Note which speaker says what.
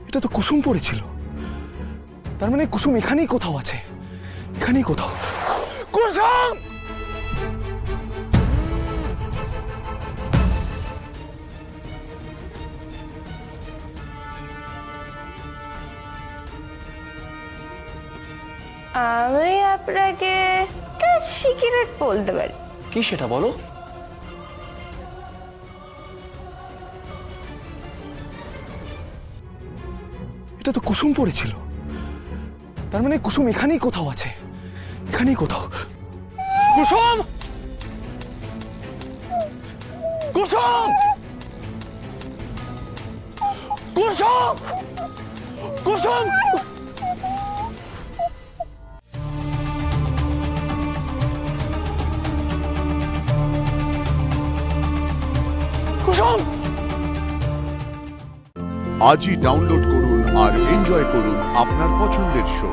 Speaker 1: এটা তো কুসুম পড়েছিল, তার মানে কুসুম এখানেই কোথাও আছে, এখানেই কোথাও। কুসুম!
Speaker 2: আমি আপনাকে একটা সিক্রেট বলতে পারি।
Speaker 1: কি সেটা বলো? এটা তো কুসুম পড়েছিল, তার মানে কুসুম এখানেই কোথাও আছে, এখানেই কোথাও। কুসুম! কুসুম! কুসুম! কুসুম! কুসুম!
Speaker 3: আজই ডাউনলোড করুন আর এনজয় করুন আপনার পছন্দের শো।